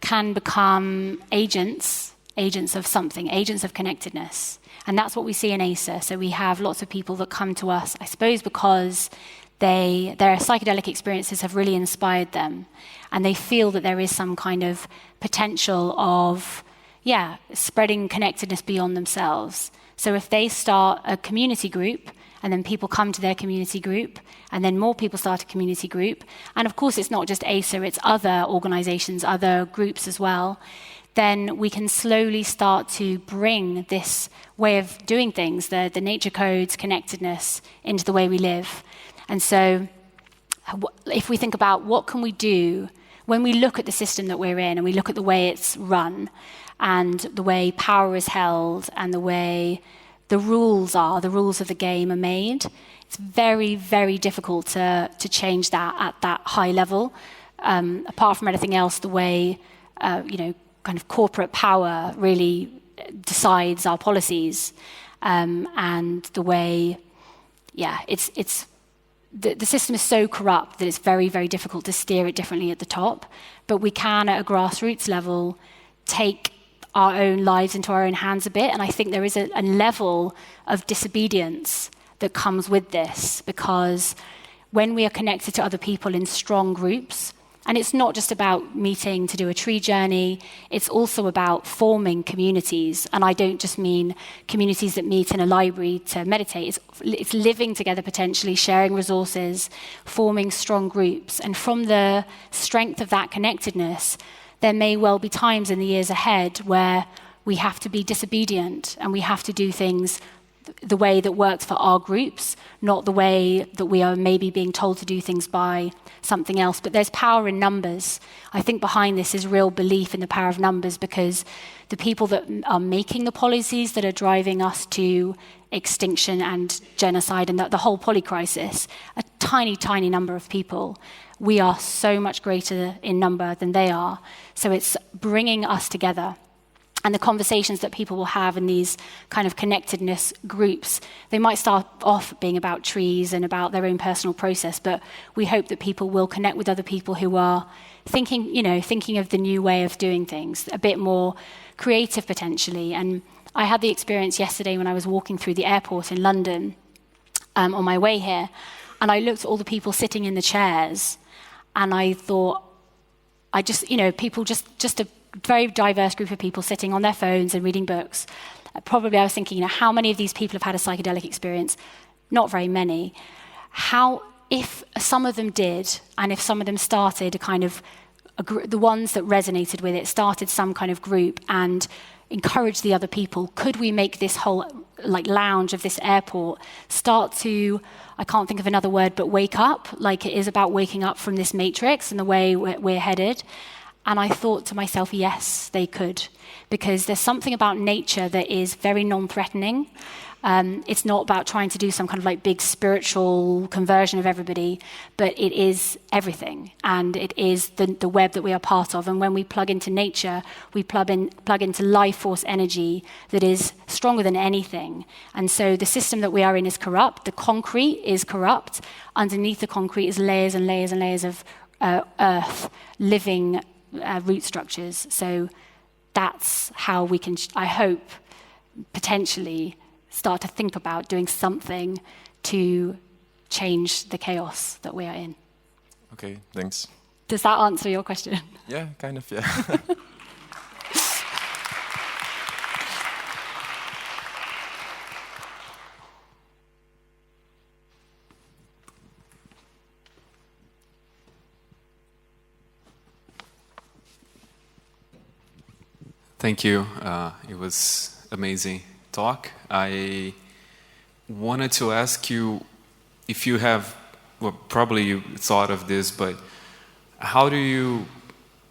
can become agents of something, agents of connectedness. And that's what we see in ACER. So we have lots of people that come to us, I suppose, because their psychedelic experiences have really inspired them. And they feel that there is some kind of potential of, spreading connectedness beyond themselves. So if they start a community group, and then people come to their community group, and then more people start a community group, and of course it's not just ACER, it's other organizations, other groups as well, then we can slowly start to bring this way of doing things, the nature codes, connectedness, into the way we live. And so if we think about what can we do when we look at the system that we're in and we look at the way it's run and the way power is held and the way the rules of the game are made, it's very, very difficult to change that at that high level. Apart from anything else, the way, kind of corporate power really decides our policies, and the way, it's the system is so corrupt that it's very, very difficult to steer it differently at the top. But we can, at a grassroots level, take our own lives into our own hands a bit. And I think there is a level of disobedience that comes with this, because when we are connected to other people in strong groups, and it's not just about meeting to do a tree journey, it's also about forming communities. And I don't just mean communities that meet in a library to meditate. It's living together potentially, sharing resources, forming strong groups. And from the strength of that connectedness, there may well be times in the years ahead where we have to be disobedient and we have to do things the way that works for our groups, not the way that we are maybe being told to do things by something else. But there's power in numbers. I think behind this is real belief in the power of numbers, because the people that are making the policies that are driving us to extinction and genocide and the whole polycrisis, a tiny, tiny number of people. We are so much greater in number than they are. So it's bringing us together. And the conversations that people will have in these kind of connectedness groups, they might start off being about trees and about their own personal process, but we hope that people will connect with other people who are thinking of the new way of doing things, a bit more creative potentially. And I had the experience yesterday when I was walking through the airport in London on my way here, and I looked at all the people sitting in the chairs, and I thought, people just a very diverse group of people sitting on their phones and reading books. Probably I was thinking, how many of these people have had a psychedelic experience? Not very many. If some of them did, and if some of them started the ones that resonated with it, started some kind of group and encouraged the other people, could we make this whole lounge of this airport start to, I can't think of another word, but wake up, like it is about waking up from this matrix and the way we're headed? And I thought to myself, yes, they could, because there's something about nature that is very non-threatening. It's not about trying to do some kind of big spiritual conversion of everybody, but it is everything, and it is the web that we are part of. And when we plug into nature, we plug into life force energy that is stronger than anything. And so the system that we are in is corrupt. The concrete is corrupt. Underneath the concrete is layers and layers and layers of earth, living root structures. So that's how we can, I hope, potentially start to think about doing something to change the chaos that we are in. Okay, thanks. Does that answer your question? Yeah, kind of, yeah. Thank you. It was amazing talk. I wanted to ask you if you have, well, probably you thought of this, but how do you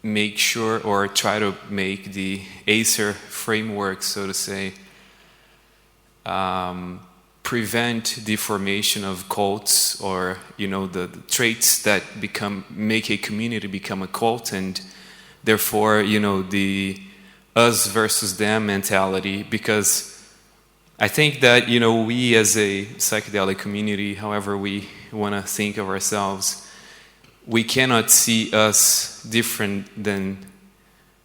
make sure or try to make the ACER framework, so to say, prevent the formation of cults or, the traits that make a community become a cult, and therefore, the us versus them mentality? Because I think that, we as a psychedelic community, however we want to think of ourselves, we cannot see us different than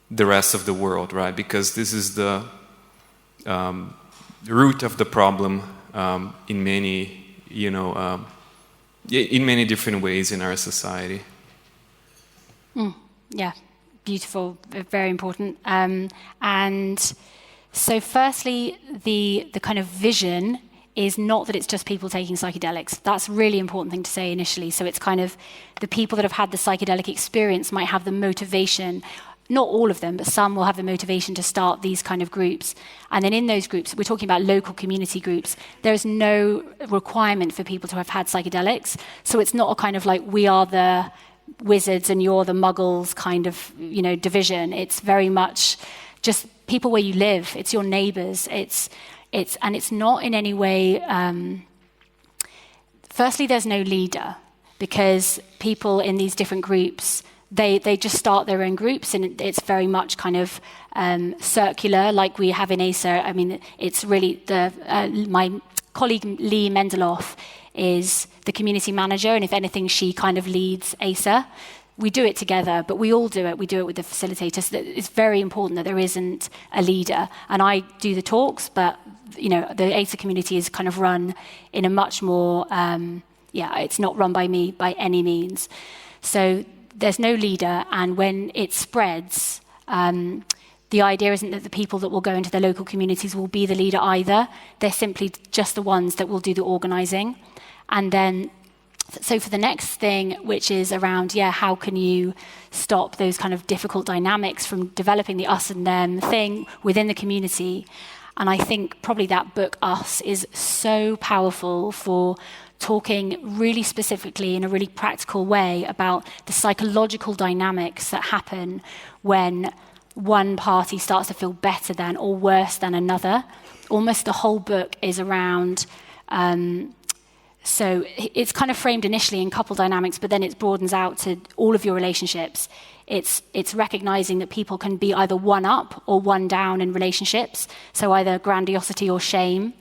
the rest of the world, right? Because this is the root of the problem in many, in many different ways in our society. Yeah. Beautiful, very important. And so firstly, the kind of vision is not that it's just people taking psychedelics. That's a really important thing to say initially. So it's kind of the people that have had the psychedelic experience might have the motivation, not all of them, but some will have the motivation to start these kind of groups. And then in those groups, we're talking about local community groups, there's no requirement for people to have had psychedelics. So it's not a kind of we are the wizards and you're the muggles kind of, division. It's very much just people where you live. It's your neighbors. And it's not in any way, firstly, there's no leader, because people in these different groups, they just start their own groups, and it's very much kind of circular, like we have in ACER. I mean, it's really my colleague Lee Mendeloff is the community manager, and if anything, she kind of leads ACER. We do it together, but we all do it. We do it with the facilitators. So it's very important that there isn't a leader. And I do the talks, but the ACER community is kind of run in a much more, it's not run by me by any means. So there's no leader, and when it spreads, the idea isn't that the people that will go into the local communities will be the leader either. They're simply just the ones that will do the organising. And then, so for the next thing, which is around, how can you stop those kind of difficult dynamics from developing the us and them thing within the community? And I think probably that book, Us, is so powerful for talking really specifically in a really practical way about the psychological dynamics that happen when one party starts to feel better than or worse than another. Almost the whole book is around... So it's kind of framed initially in couple dynamics, but then it broadens out to all of your relationships. It's recognizing that people can be either one up or one down in relationships, so either grandiosity or shame,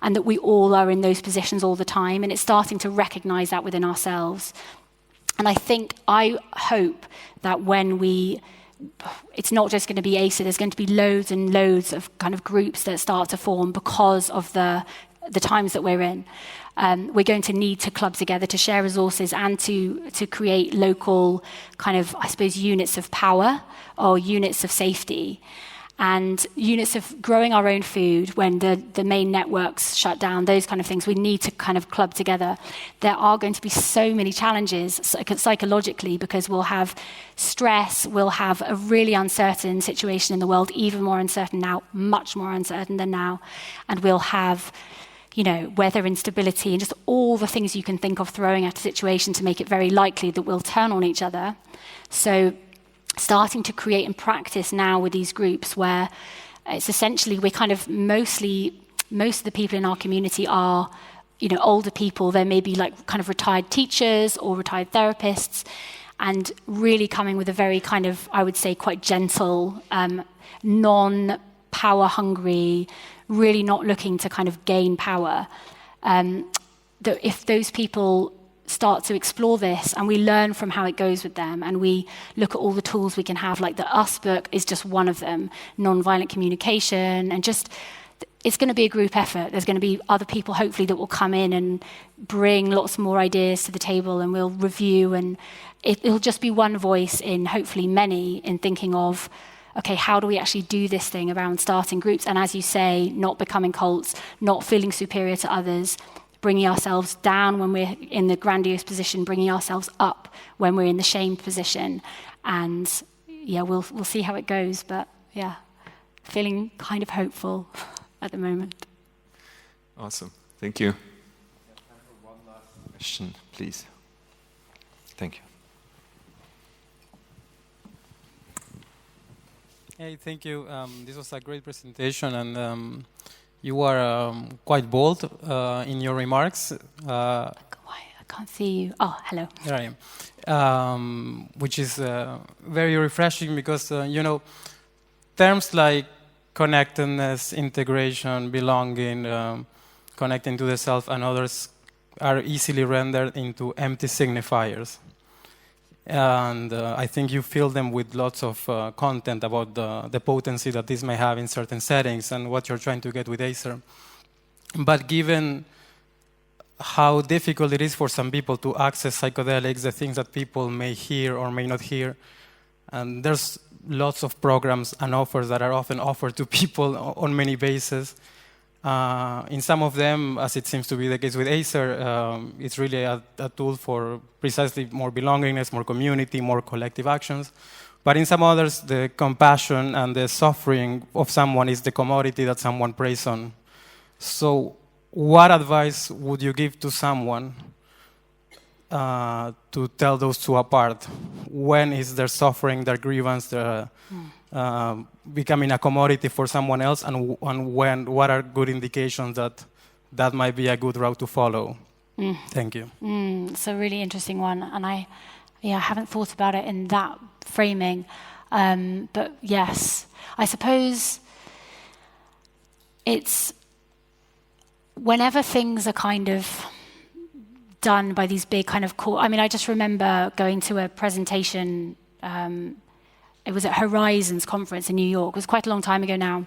and that we all are in those positions all the time, and it's starting to recognize that within ourselves. And I hope that when it's not just going to be ACER, there's going to be loads and loads of kind of groups that start to form because of the times that we're in. We're going to need to club together to share resources and to create local kind of, I suppose, units of power or units of safety and units of growing our own food when the main networks shut down, those kind of things. We need to kind of club together. There are going to be so many challenges psychologically because we'll have stress, we'll have a really uncertain situation in the world, even more uncertain now, much more uncertain than now, and we'll have weather instability and just all the things you can think of throwing at a situation to make it very likely that we'll turn on each other. So starting to create and practice now with these groups where it's essentially we're kind of most of the people in our community are, older people. There may be like kind of retired teachers or retired therapists, and really coming with a very kind of, I would say, quite gentle, non-power hungry, really not looking to kind of gain power. That if those people start to explore this and we learn from how it goes with them and we look at all the tools we can have, like the Us book is just one of them, non-violent communication, and just it's going to be a group effort. There's going to be other people hopefully that will come in and bring lots more ideas to the table, and we'll review, and it'll just be one voice in hopefully many in thinking of, okay, how do we actually do this thing around starting groups? And as you say, not becoming cults, not feeling superior to others, bringing ourselves down when we're in the grandiose position, bringing ourselves up when we're in the shamed position. And we'll see how it goes. But feeling kind of hopeful at the moment. Awesome. Thank you. Time for one last question, please. Thank you. Hey, thank you. This was a great presentation, and you are quite bold in your remarks. I can't see you. Oh, hello. There I am. Which is very refreshing because, terms like connectedness, integration, belonging, connecting to the self and others are easily rendered into empty signifiers. And I think you fill them with lots of content about the potency that this may have in certain settings and what you're trying to get with ACER. But given how difficult it is for some people to access psychedelics, the things that people may hear or may not hear, and there's lots of programs and offers that are often offered to people on many bases. In some of them, as it seems to be the case with ACER, it's really a tool for precisely more belongingness, more community, more collective actions. But in some others, the compassion and the suffering of someone is the commodity that someone preys on. So what advice would you give to someone to tell those two apart? When is their suffering, their grievance, their becoming a commodity for someone else, and when? What are good indications that might be a good route to follow? Thank you. It's a really interesting one, and I haven't thought about it in that framing. But yes, I suppose it's whenever things are kind of done by these big kind of I mean, I just remember going to a presentation, it was at Horizons conference in New York. It was quite a long time ago now.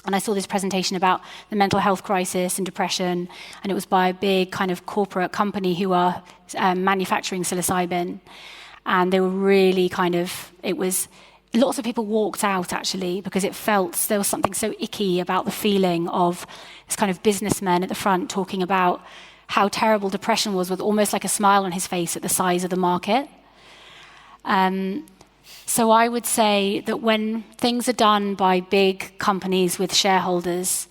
And I saw this presentation about the mental health crisis and depression, and it was by a big kind of corporate company who are manufacturing psilocybin. And they were really kind of, lots of people walked out actually because it felt there was something so icky about the feeling of this kind of businessman at the front talking about how terrible depression was with almost like a smile on his face at the size of the market. So I would say that when things are done by big companies with shareholders,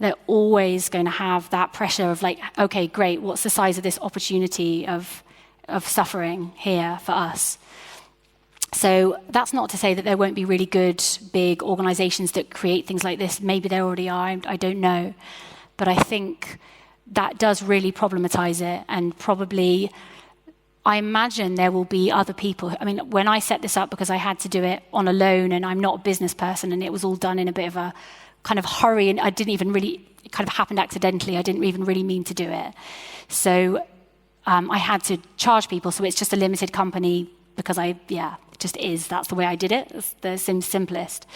they're always going to have that pressure of like, okay, great, what's the size of this opportunity of suffering here for us? So that's not to say that there won't be really good, big organizations that create things like this. Maybe there already are, I don't know. But I think that does really problematize it, and probably I imagine there will be other people. I mean, when I set this up, because I had to do it on a loan and I'm not a business person, and it was all done in a bit of a kind of hurry, and it kind of happened accidentally. I didn't even really mean to do it. So I had to charge people, so it's just a limited company because it just is. That's the way I did it. It's the simplest.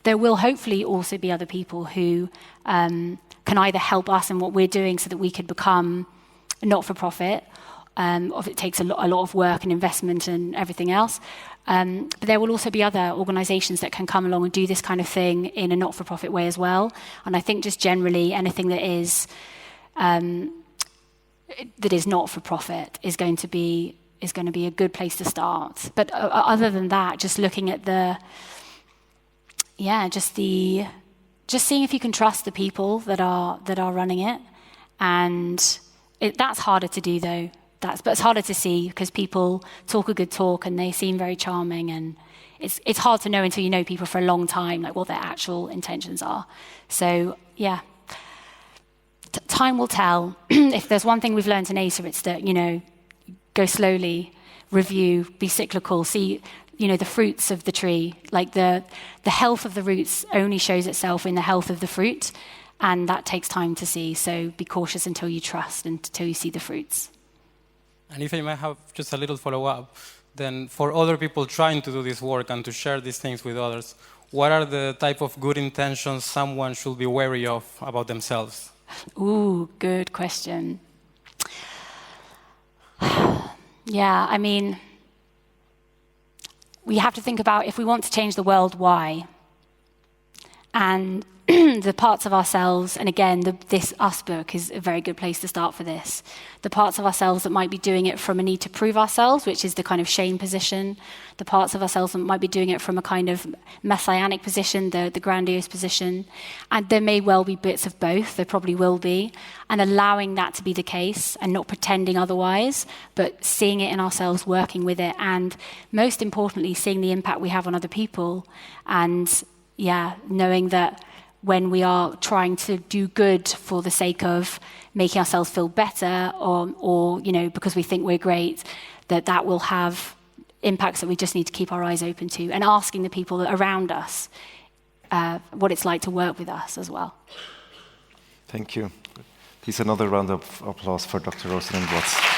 There will hopefully also be other people who can either help us in what we're doing so that we could become not-for-profit. It takes a lot of work and investment and everything else. But there will also be other organizations that can come along and do this kind of thing in a not-for-profit way as well. And I think just generally anything that is not-for-profit is going to be a good place to start. But other than that, just looking at just seeing if you can trust the people that are running it. And that's harder to do though. But it's harder to see because people talk a good talk and they seem very charming, and it's hard to know until you know people for a long time, like what their actual intentions are. So yeah, time will tell. If there's one thing we've learned in ASA, it's that, go slowly, review, be cyclical, see, the fruits of the tree. Like the health of the roots only shows itself in the health of the fruit, and that takes time to see. So be cautious until you trust and until you see the fruits. And if I might have just a little follow-up, then for other people trying to do this work and to share these things with others, what are the type of good intentions someone should be wary of about themselves? Ooh, good question. Yeah, I mean, we have to think about if we want to change the world, why? And the parts of ourselves, and again, this Us book is a very good place to start for this. The parts of ourselves that might be doing it from a need to prove ourselves, which is the kind of shame position. The parts of ourselves that might be doing it from a kind of messianic position, the grandiose position. And there may well be bits of both, there probably will be. And allowing that to be the case and not pretending otherwise, but seeing it in ourselves, working with it, and most importantly, seeing the impact we have on other people. And knowing that when we are trying to do good for the sake of making ourselves feel better or because we think we're great, that will have impacts that we just need to keep our eyes open to, and asking the people around us what it's like to work with us as well. Thank you. Please another round of applause for Dr. Rosalind Watts.